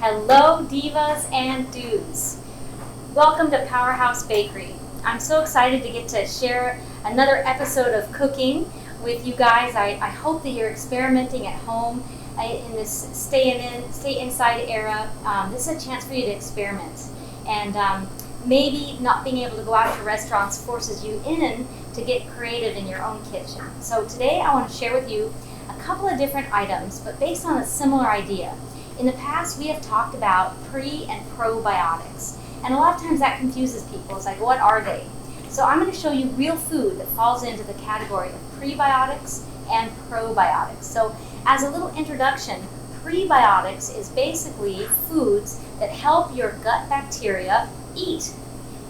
Hello, divas and dudes. Welcome to Powerhouse Bakery. I'm so excited to get to share another episode of cooking with you guys. I hope that you're experimenting at home in this stay inside era. This is a chance for you to experiment. And maybe not being able to go out to restaurants forces you in to get creative in your own kitchen. So today I want to share with you a couple of different items, but based on a similar idea. In the past, we have talked about pre and probiotics, and a lot of times that confuses people. It's like, what are they? So I'm going to show you real food that falls into the category of prebiotics and probiotics. So as a little introduction, prebiotics is basically foods that help your gut bacteria eat.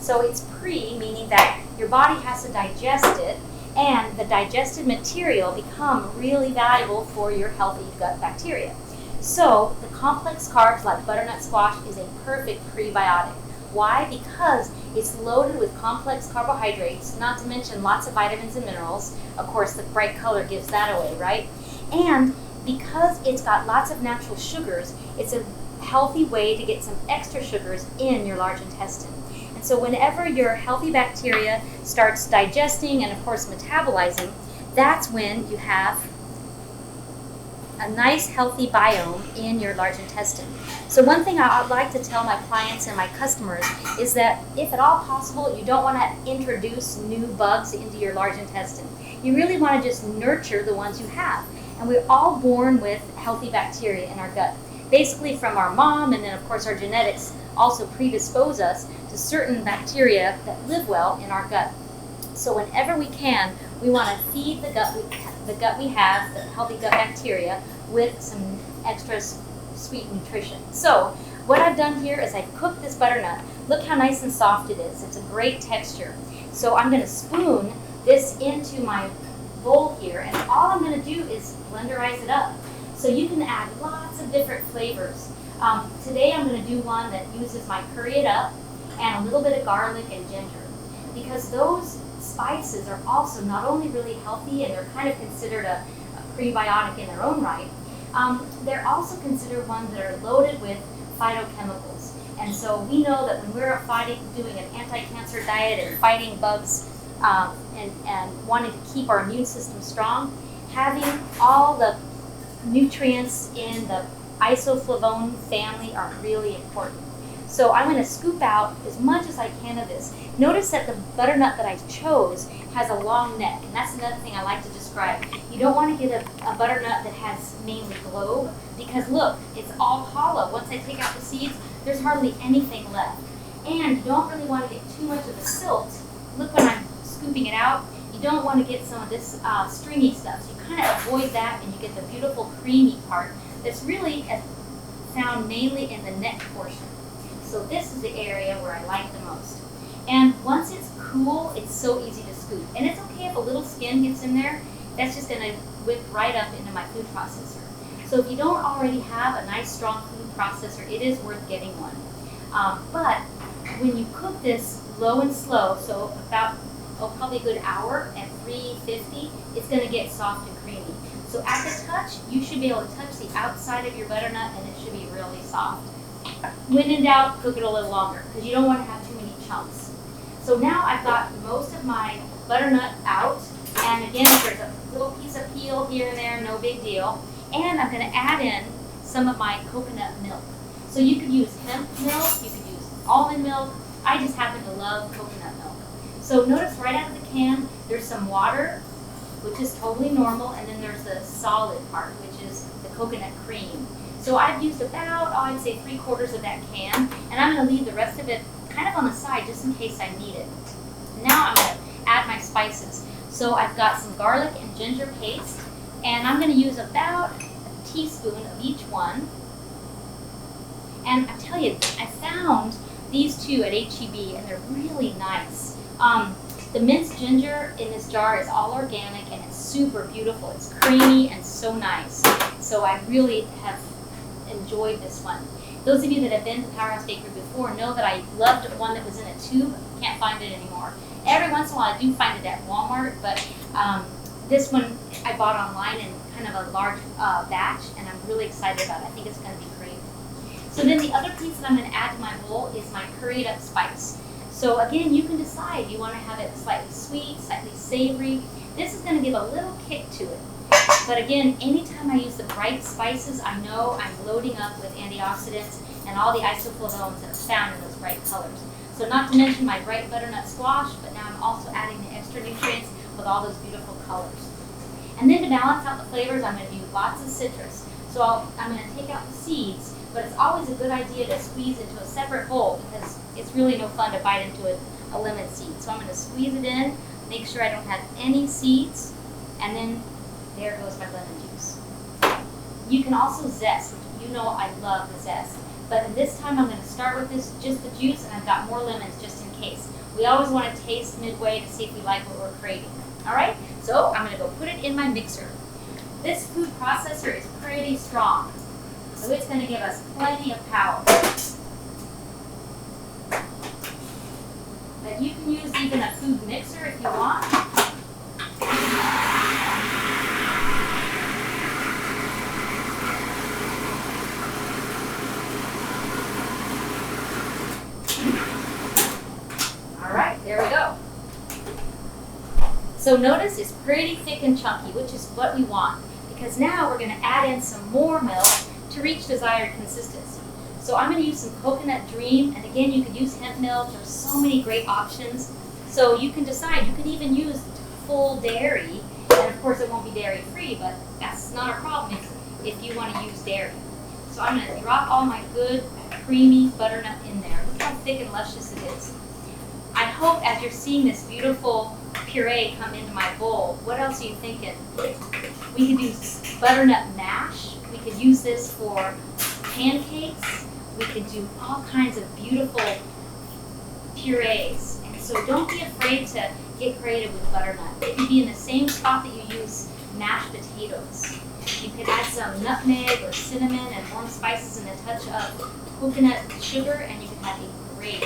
So it's pre, meaning that your body has to digest it, and the digested material become really valuable for your healthy gut bacteria. So the complex carbs like butternut squash is a perfect prebiotic. Why? Because it's loaded with complex carbohydrates, not to mention lots of vitamins and minerals. Of course, the bright color gives that away, right? And because it's got lots of natural sugars, it's a healthy way to get some extra sugars in your large intestine. And so whenever your healthy bacteria starts digesting and, of course, metabolizing, that's when you have a nice healthy biome in your large intestine. So one thing I'd like to tell my clients and my customers is that if at all possible, you don't want to introduce new bugs into your large intestine. You really want to just nurture the ones you have. And we're all born with healthy bacteria in our gut. Basically from our mom, and then of course our genetics also predispose us to certain bacteria that live well in our gut. So whenever we can, we want to feed the gut we have, the healthy gut bacteria, with some extra sweet nutrition. So what I've done here is I've cooked this butternut. Look how nice and soft it is. It's a great texture. So I'm going to spoon this into my bowl here, and all I'm going to do is blenderize it up. So you can add lots of different flavors. Today I'm going to do one that uses my curry it up and a little bit of garlic and ginger, because those spices are also not only really healthy, and they're kind of considered a prebiotic in their own right, they're also considered ones that are loaded with phytochemicals. And so we know that when we're doing an anti-cancer diet and fighting bugs and wanting to keep our immune system strong, having all the nutrients in the isoflavone family are really important. So I'm going to scoop out as much as I can of this. Notice that the butternut that I chose has a long neck, and that's another thing I like to describe. You don't want to get a butternut that has mainly globe, because look, it's all hollow. Once I take out the seeds, there's hardly anything left. And you don't really want to get too much of the silt. Look when I'm scooping it out, you don't want to get some of this stringy stuff. So you kind of avoid that, and you get the beautiful creamy part that's really found mainly in the neck portion. So this is the area where I like the most. And once it's cool, it's so easy to scoop. And it's okay if a little skin gets in there. That's just going to whip right up into my food processor. So if you don't already have a nice strong food processor, it is worth getting one. But when you cook this low and slow, so about probably a good hour at 350, it's going to get soft and creamy. So at the touch, you should be able to touch the outside of your butternut, and it should be really soft. When in doubt, cook it a little longer, because you don't want to have too many chunks. So now I've got most of my butternut out, and again, there's a little piece of peel here and there, no big deal. And I'm going to add in some of my coconut milk. So you could use hemp milk, you could use almond milk. I just happen to love coconut milk. So notice right out of the can, there's some water, which is totally normal, and then there's the solid part, which is the coconut cream. So I've used about, I'd say 3/4 of that can, and I'm going to leave the rest of it kind of on the side just in case I need it. Now I'm going to add my spices. So I've got some garlic and ginger paste, and I'm going to use about a teaspoon of each one. And I tell you, I found these two at H-E-B, and they're really nice. The minced ginger in this jar is all organic, and it's super beautiful. It's creamy and so nice. So I really have enjoyed this one. Those of you that have been to Powerhouse Bakery before know that I loved one that was in a tube. Can't find it anymore. Every once in a while I do find it at Walmart, but this one I bought online in kind of a large batch, and I'm really excited about it. I think it's going to be great. So then the other piece that I'm going to add to my bowl is my curried up spice. So again, you can decide. You want to have it slightly sweet, slightly savory. This is going to give a little kick to it. But again, anytime I use the bright spices, I know I'm loading up with antioxidants and all the isoflavones that are found in those bright colors. So not to mention my bright butternut squash, but now I'm also adding the extra nutrients with all those beautiful colors. And then to balance out the flavors, I'm going to do lots of citrus. So I'm going to take out the seeds, but it's always a good idea to squeeze into a separate bowl because it's really no fun to bite into a lemon seed. So I'm going to squeeze it in, make sure I don't have any seeds, and then there goes my lemon juice. You can also zest, which you know I love the zest. But this time I'm going to start with just the juice, and I've got more lemons just in case. We always want to taste midway to see if we like what we're craving. All right, so I'm going to go put it in my mixer. This food processor is pretty strong, so it's going to give us plenty of power. But you can use even a food mixer if you want. There we go. So notice it's pretty thick and chunky, which is what we want, because now we're going to add in some more milk to reach desired consistency. So I'm going to use some Coconut Dream, and again, you could use hemp milk. There's so many great options. So you can decide. You can even use full dairy, and of course it won't be dairy free, but that's not a problem if you want to use dairy. So I'm going to drop all my good creamy butternut in there. Look how thick and luscious it is. I hope as you're seeing this beautiful puree come into my bowl, what else are you thinking? We could use butternut mash. We could use this for pancakes. We could do all kinds of beautiful purees. And so don't be afraid to get creative with butternut. It could be in the same spot that you use mashed potatoes. You could add some nutmeg or cinnamon and warm spices and a touch of coconut sugar, and you could have a great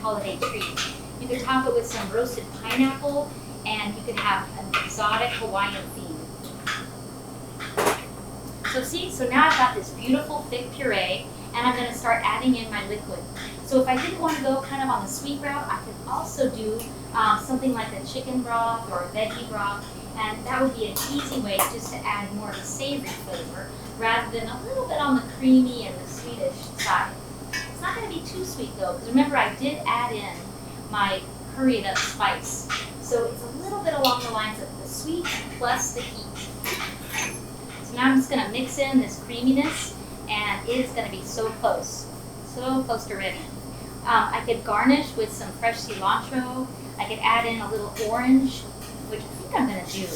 holiday treat. You could top it with some roasted pineapple, and you could have an exotic Hawaiian theme. So see, so now I've got this beautiful thick puree, and I'm going to start adding in my liquid. So if I didn't want to go kind of on the sweet route, I could also do something like a chicken broth or a veggie broth, and that would be an easy way just to add more of a savory flavor rather than a little bit on the creamy and the sweetish side. It's not going to be too sweet though, because remember I did add in my curried up spice. So it's a little bit along the lines of the sweet plus the heat. So now I'm just going to mix in this creaminess, and it's going to be so close to ready. I could garnish with some fresh cilantro. I could add in a little orange, which I think I'm going to do.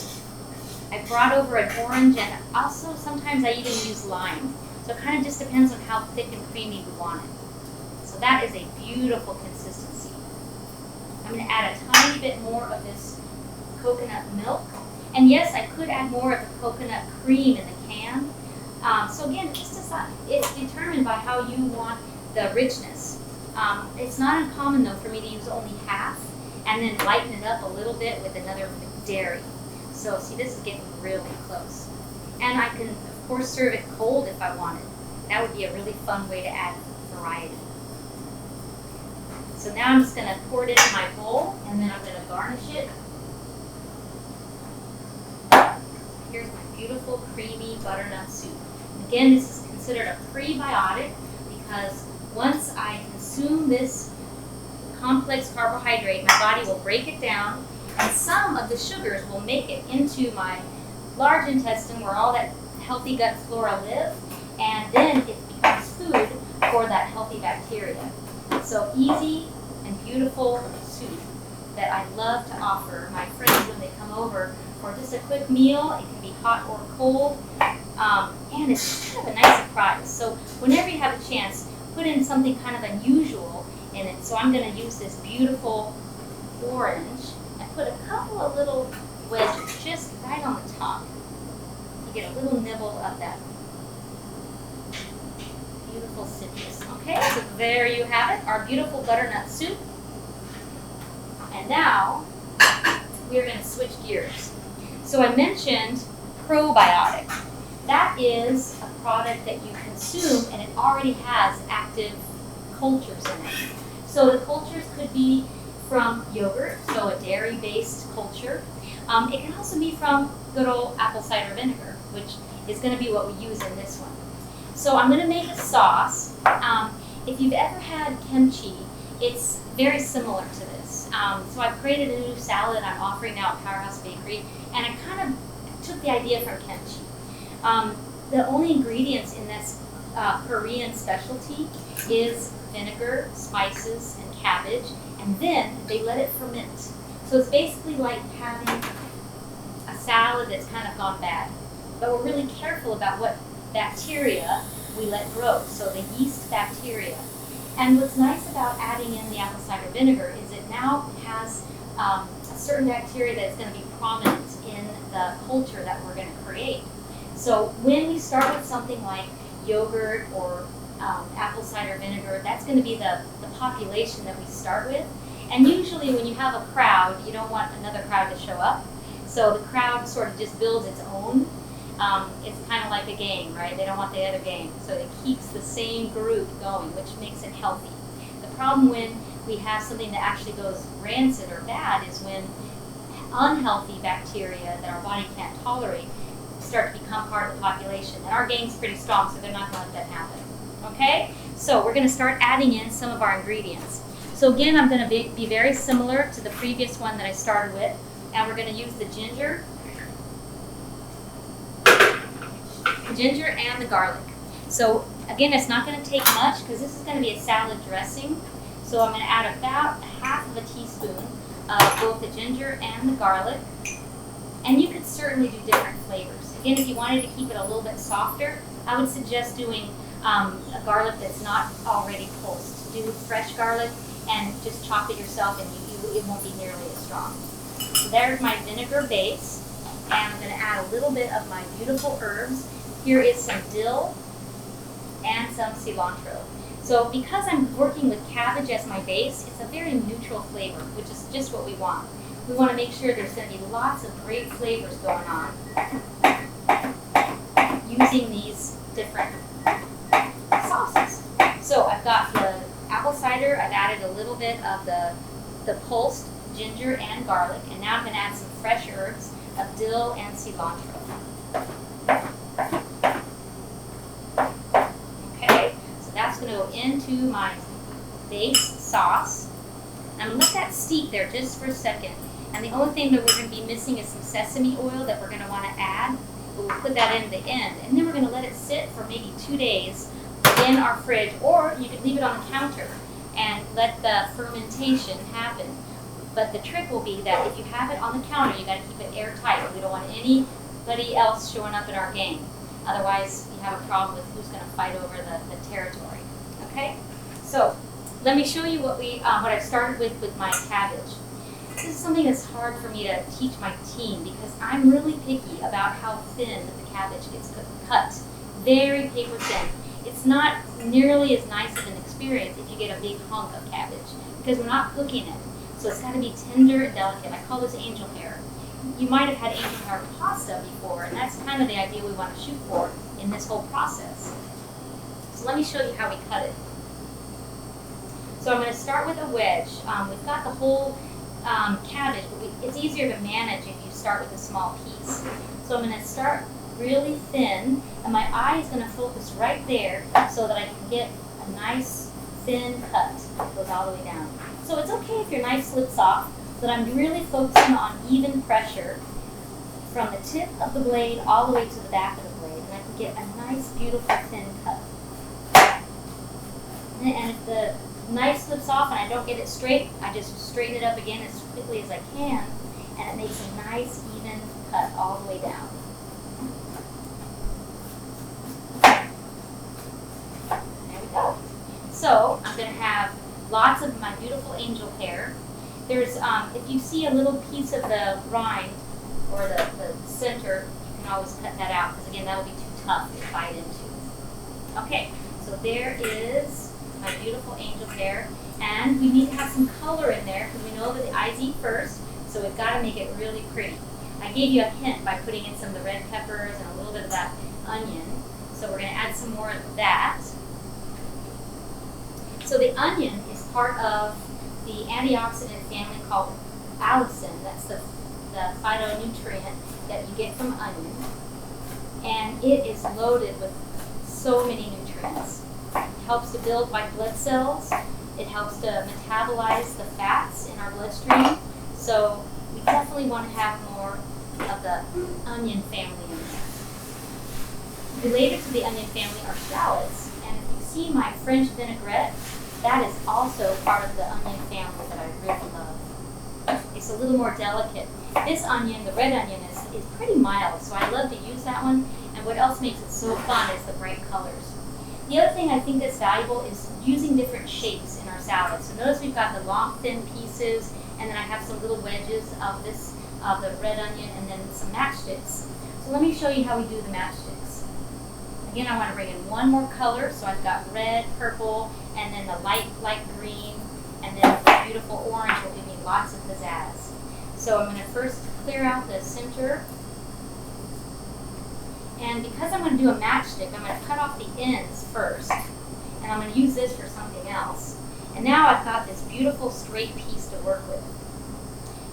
I brought over an orange, and also sometimes I even use lime. So it kind of just depends on how thick and creamy we want it. So that is a beautiful consistency. I'm going to add a tiny bit more of this coconut milk. And yes, I could add more of the coconut cream in the can. So again, it's determined by how you want the richness. It's not uncommon though for me to use only half and then lighten it up a little bit with another dairy. So see, this is getting really close. And I can, of course, serve it cold if I wanted. That would be a really fun way to add variety. So now I'm just going to pour it into my bowl, and then I'm going to garnish it. Here's my beautiful creamy butternut soup. Again, this is considered a prebiotic because once I consume this complex carbohydrate, my body will break it down, and some of the sugars will make it into my large intestine where all that healthy gut flora live, and then it becomes food for that healthy bacteria. So easy and beautiful soup that I love to offer my friends when they come over for just a quick meal. It can be hot or cold, and it's kind of a nice surprise. So whenever you have a chance, put in something kind of unusual in it. So I'm going to use this beautiful orange and put a couple of little wedges just right on the top. You get a little nibble of that beautiful citrus. Okay, so there you have it, our beautiful butternut soup. And now we're going to switch gears. So I mentioned probiotic. That is a product that you can consume, and it already has active cultures in it. So the cultures could be from yogurt, so a dairy-based culture. It can also be from good old apple cider vinegar, which is going to be what we use in this one. So I'm going to make a sauce. If you've ever had kimchi, it's very similar to this. So I've created a new salad I'm offering now at Powerhouse Bakery, and I kind of took the idea from kimchi. The only ingredients in this Korean specialty is vinegar, spices, and cabbage, and then they let it ferment. So it's basically like having a salad that's kind of gone bad. But we're really careful about what bacteria we let grow, so the yeast bacteria. And what's nice about adding in the apple cider vinegar is it now has a certain bacteria that's going to be prominent in the culture that we're going to create. So when we start with something like yogurt or apple cider vinegar, that's going to be the population that we start with. And usually when you have a crowd, you don't want another crowd to show up. So the crowd sort of just builds its own. It's kind of like a game, right? They don't want the other game. So it keeps the same group going, which makes it healthy. The problem when we have something that actually goes rancid or bad is when unhealthy bacteria that our body can't tolerate start to become part of the population. And our gang's pretty strong, so they're not going to let that happen. Okay? So we're going to start adding in some of our ingredients. So again, I'm going to be very similar to the previous one that I started with. And we're going to use the ginger and the garlic. So again, it's not going to take much because this is going to be a salad dressing. So I'm going to add about half of a teaspoon of both the ginger and the garlic. And you could certainly do different flavors. Again, if you wanted to keep it a little bit softer, I would suggest doing a garlic that's not already pulsed. Do fresh garlic and just chop it yourself, and it won't be nearly as strong. So there's my vinegar base, and I'm going to add a little bit of my beautiful herbs. Here is some dill and some cilantro. So because I'm working with cabbage as my base, it's a very neutral flavor, which is just what we want. We want to make sure there's going to be lots of great flavors going on using these different sauces. So I've got the apple cider, I've added a little bit of the pulsed ginger and garlic, and now I'm going to add some fresh herbs of dill and cilantro. Okay, so that's going to go into my base sauce. I'm going to let that steep there just for a second. And the only thing that we're going to be missing is some sesame oil that we're going to want to add. But we'll put that in the end. And then we're going to let it sit for maybe 2 days in our fridge. Or you could leave it on the counter and let the fermentation happen. But the trick will be that if you have it on the counter, you got to keep it airtight. We don't want anybody else showing up in our game. Otherwise, you have a problem with who's going to fight over the territory. Okay? So let me show you what I've started with my cabbage. This is something that's hard for me to teach my team because I'm really picky about how thin the cabbage gets cut. Very paper thin. It's not nearly as nice of an experience if you get a big hunk of cabbage because we're not cooking it. So it's got to be tender and delicate. I call this angel hair. You might have had angel hair pasta before, and that's kind of the idea we want to shoot for in this whole process. So let me show you how we cut it. So I'm going to start with a wedge. We've got the whole cabbage, but it's easier to manage if you start with a small piece. So I'm going to start really thin, and my eye is going to focus right there so that I can get a nice thin cut that goes all the way down. So it's okay if your knife slips off, but I'm really focusing on even pressure from the tip of the blade all the way to the back of the blade, and I can get a nice, beautiful thin cut. And if the knife slips off and I don't get it straight, I just straighten it up again as quickly as I can, and it makes a nice, even cut all the way down. There we go. So I'm going to have lots of my beautiful angel hair. There's, if you see a little piece of the rind or the center, you can always cut that out because again, that'll be too tough to bite into. Okay, so there is my beautiful angel hair, and we need to have some color in there because we know that the eyes eat first, so we've got to make it really pretty. I gave you a hint by putting in some of the red peppers and a little bit of that onion. So So we're going to add some more of that. So the onion is part of the antioxidant family called allicin. That's the phytonutrient that you get from onion. And it is loaded with so many nutrients. It helps to build white blood cells. It helps to metabolize the fats in our bloodstream. So we definitely want to have more of the onion family in there. Related to the onion family are shallots. And if you see my French vinaigrette, that is also part of the onion family that I really love. It's a little more delicate. This onion, the red onion, is pretty mild, so I love to use that one. And what else makes it so fun is the bright colors. The other thing I think that's valuable is using different shapes in our salad. So notice we've got the long, thin pieces, and then I have some little wedges of the red onion, and then some matchsticks. So let me show you how we do the matchsticks. Again, I want to bring in one more color, so I've got red, purple, and then the light green, and then the beautiful orange will give me lots of pizzazz. So I'm going to first clear out the center. And because I'm going to do a matchstick, I'm going to cut off the ends first. And I'm going to use this for something else. And now I've got this beautiful straight piece to work with.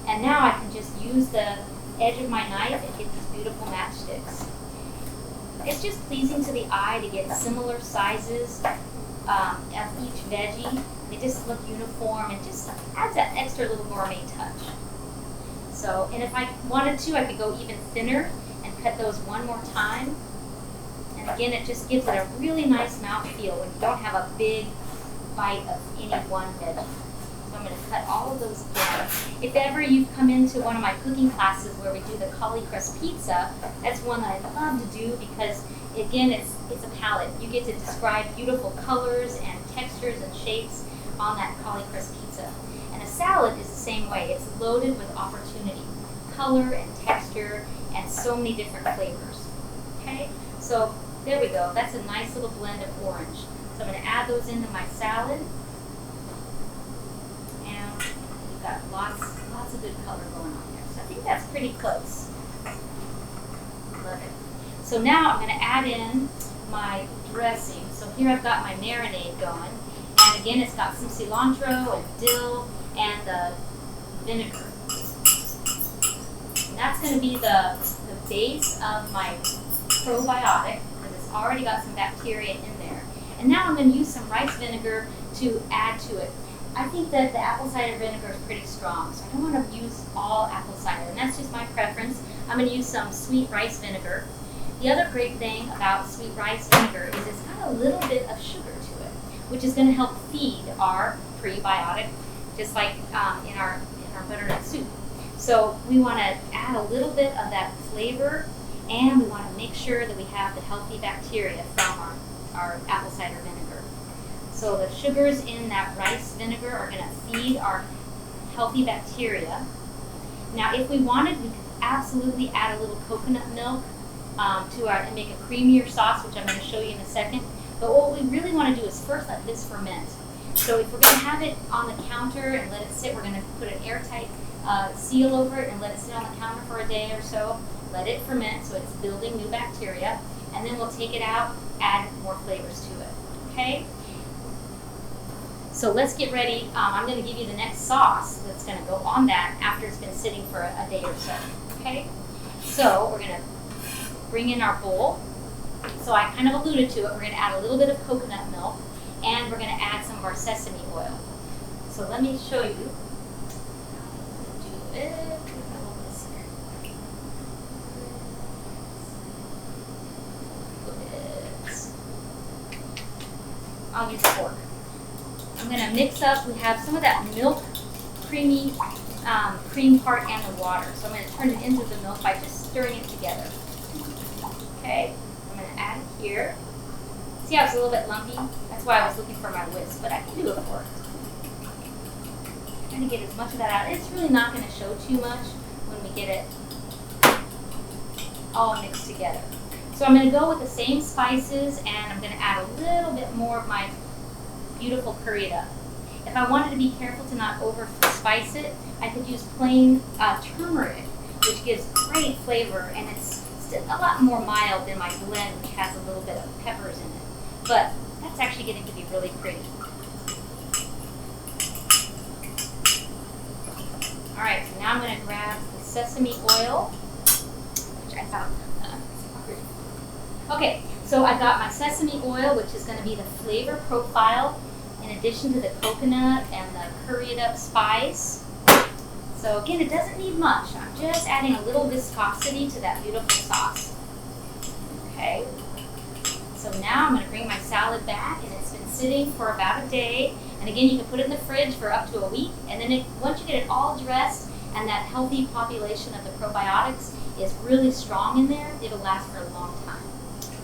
And now I can just use the edge of my knife and get these beautiful matchsticks. It's just pleasing to the eye to get similar sizes of each veggie. They just look uniform and just adds that extra little gourmet touch. So, and if I wanted to, I could go even thinner and cut those one more time. And again, it just gives it a really nice mouthfeel when you don't have a big bite of any one veggie. So I'm going to cut all of those again. If ever you've come into one of my cooking classes where we do the cauli crust pizza, that's one that I love to do because, again, it's a palette. You get to describe beautiful colors and textures and shapes on that cauli crust pizza. And a salad is the same way. It's loaded with opportunity, color and texture, and so many different flavors. Okay, so there we go. That's a nice little blend of orange. So I'm going to add those into my salad. And we've got lots of good color going on there. So I think that's pretty close. Love it. So now I'm going to add in my dressing. So here I've got my marinade going. And again, it's got some cilantro and dill and the vinegar. And that's going to be the base of my probiotic because it's already got some bacteria in there. And now I'm going to use some rice vinegar to add to it. I think that the apple cider vinegar is pretty strong, so I don't want to use all apple cider, and that's just my preference. I'm going to use some sweet rice vinegar. The other great thing about sweet rice vinegar is it's got a little bit of sugar to it, which is going to help feed our prebiotic, just like in our butternut soup. So we want to add a little bit of that flavor, and we want to make sure that we have the healthy bacteria from our apple cider vinegar. So the sugars in that rice vinegar are going to feed our healthy bacteria. Now, if we wanted, we could absolutely add a little coconut milk and make a creamier sauce, which I'm going to show you in a second. But what we really want to do is first let this ferment. So if we're going to have it on the counter and let it sit, we're going to put an airtight seal over it and let it sit on the counter for a day or so. Let it ferment so it's building new bacteria. And then we'll take it out, add more flavors to it. Okay? So let's get ready. I'm going to give you the next sauce that's going to go on that after it's been sitting for a day or so. Okay? So we're going to bring in our bowl. So I kind of alluded to it. We're going to add a little bit of coconut milk, and we're going to add some of our sesame oil. So let me show you. Do it. I'll use a fork. I'm going to mix up. We have some of that milk, cream part and the water. So I'm going to turn it into the milk by just stirring it together. Okay, I'm going to add it here. See how it's a little bit lumpy? That's why I was looking for my whisk, but I can do a fork. I'm going to get as much of that out. It's really not going to show too much when we get it all mixed together. So I'm going to go with the same spices, and I'm going to add a little bit more of my beautiful curried up. If I wanted to be careful to not over spice it, I could use plain turmeric, which gives great flavor, and it's It's a lot more mild than my blend, which has a little bit of peppers in it. But that's actually getting to be really pretty. All right, so now I'm going to grab the sesame oil, which I found. Okay, so I got my sesame oil, which is going to be the flavor profile in addition to the coconut and the curried up spice. So again, it doesn't need much. I'm just adding a little viscosity to that beautiful sauce. Okay, so now I'm going to bring my salad back, and it's been sitting for about a day. And again, you can put it in the fridge for up to a week, and then once you get it all dressed and that healthy population of the probiotics is really strong in there, it'll last for a long time.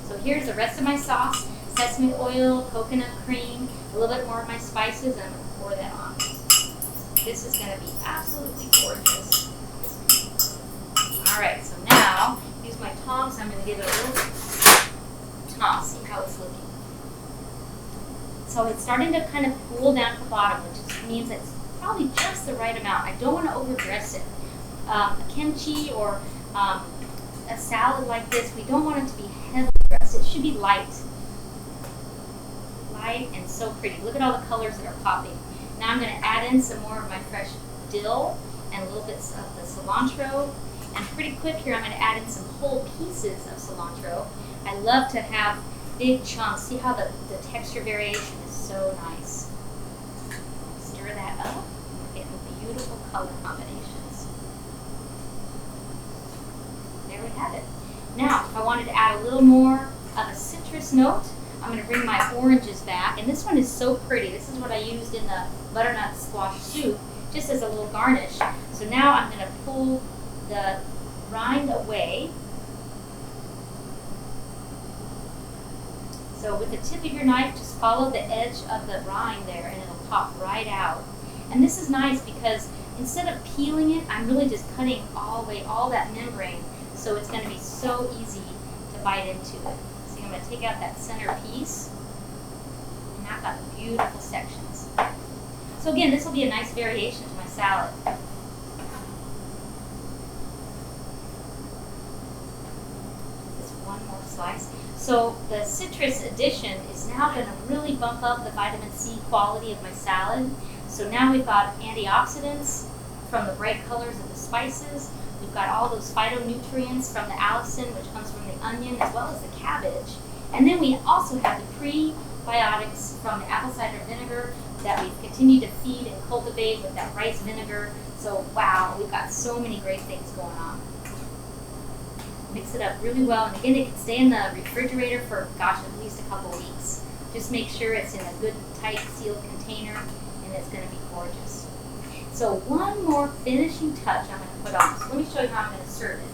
So here's the rest of my sauce: sesame oil, coconut cream, a little bit more of my spices, and I'm going to pour that on. This is going to be absolutely gorgeous. All right, so now use my tongs. I'm going to give it a little toss, see how it's looking. So it's starting to kind of cool down at the bottom, which means it's probably just the right amount. I don't want to overdress it. A kimchi or a salad like this, we don't want it to be heavily dressed. It should be light. Light and so pretty. Look at all the colors that are popping. Now I'm going to add in some more of my fresh dill and a little bit of the cilantro. And pretty quick here, I'm going to add in some whole pieces of cilantro. I love to have big chunks. See how the texture variation is so nice. Stir that up. We're getting beautiful color combinations. There we have it. Now, if I wanted to add a little more of a citrus note, I'm going to bring my oranges back. And this one is so pretty. This is what I used in the butternut squash soup, just as a little garnish. So now I'm going to pull the rind away. So with the tip of your knife, just follow the edge of the rind there, and it'll pop right out. And this is nice because instead of peeling it, I'm really just cutting away all that membrane, so it's going to be so easy to bite into it. So I'm going to take out that center piece, and I've got beautiful sections. So again, this will be a nice variation to my salad. Just one more slice. So the citrus addition is now going to really bump up the vitamin C quality of my salad. So now we've got antioxidants from the bright colors of the spices. We've got all those phytonutrients from the allicin, which comes from the onion, as well as the cabbage. And then we also have the prebiotics from the apple cider vinegar that we've continued to feed and cultivate with that rice vinegar. So wow, we've got so many great things going on. Mix it up really well, and again, it can stay in the refrigerator for, gosh, at least a couple of weeks. Just make sure it's in a good, tight, sealed container, and it's going to be gorgeous. So one more finishing touch I'm going to put on. So let me show you how I'm going to serve it.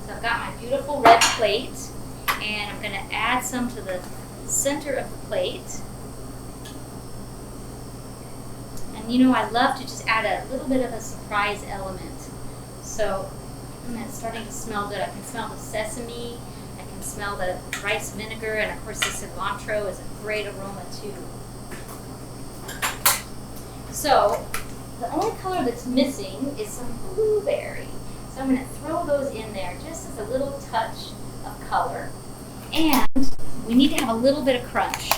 So I've got my beautiful red plate, and I'm going to add some to the center of the plate. And you know, I love to just add a little bit of a surprise element. So it's starting to smell good. I can smell the sesame, I can smell the rice vinegar, and of course the cilantro is a great aroma too. So the only color that's missing is some blueberry. So I'm going to throw those in there just as a little touch of color. And we need to have a little bit of crunch.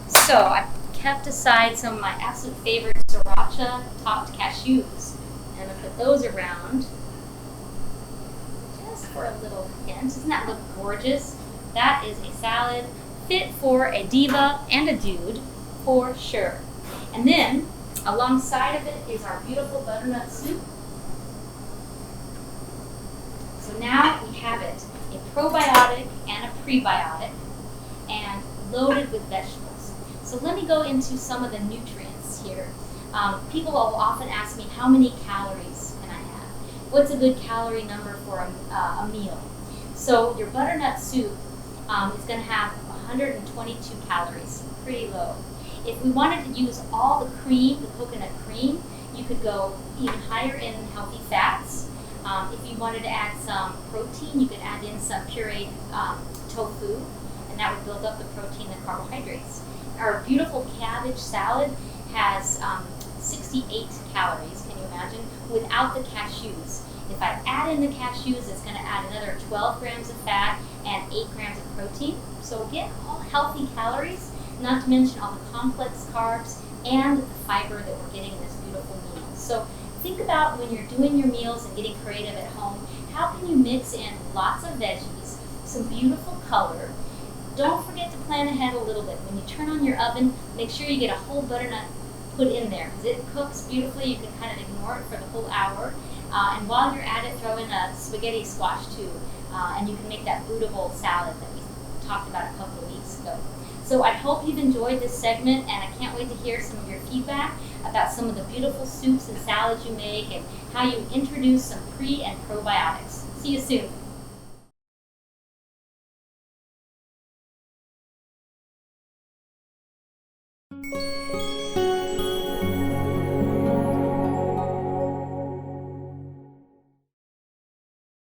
So I kept aside some of my absolute favorite sriracha topped cashews, and I'm going to put those around just for a little hint. Doesn't that look gorgeous? That is a salad fit for a diva and a dude for sure. And then alongside of it is our beautiful butternut soup. So now we have it, a probiotic and a prebiotic, and loaded with vegetables. So let me go into some of the nutrients here. People will often ask me, how many calories can I have? What's a good calorie number for a meal? So your butternut soup is going to have 122 calories, pretty low. If we wanted to use all the cream, the coconut cream, you could go even higher in healthy fats. If you wanted to add some protein, you could add in some pureed tofu, and that would build up the protein and carbohydrates. Our beautiful cabbage salad has 60% 68 calories, can you imagine, without the cashews. If I add in the cashews, it's going to add another 12 grams of fat and 8 grams of protein. So again, all healthy calories, not to mention all the complex carbs and the fiber that we're getting in this beautiful meal. So think about when you're doing your meals and getting creative at home, how can you mix in lots of veggies, some beautiful color. Don't forget to plan ahead a little bit. When you turn on your oven, make sure you get a whole butternut put in there because it cooks beautifully. You can kind of ignore it for the whole hour. And while you're at it, throw in a spaghetti squash too. And you can make that bootable salad that we talked about a couple of weeks ago. So I hope you've enjoyed this segment, and I can't wait to hear some of your feedback about some of the beautiful soups and salads you make and how you introduce some pre and probiotics. See you soon.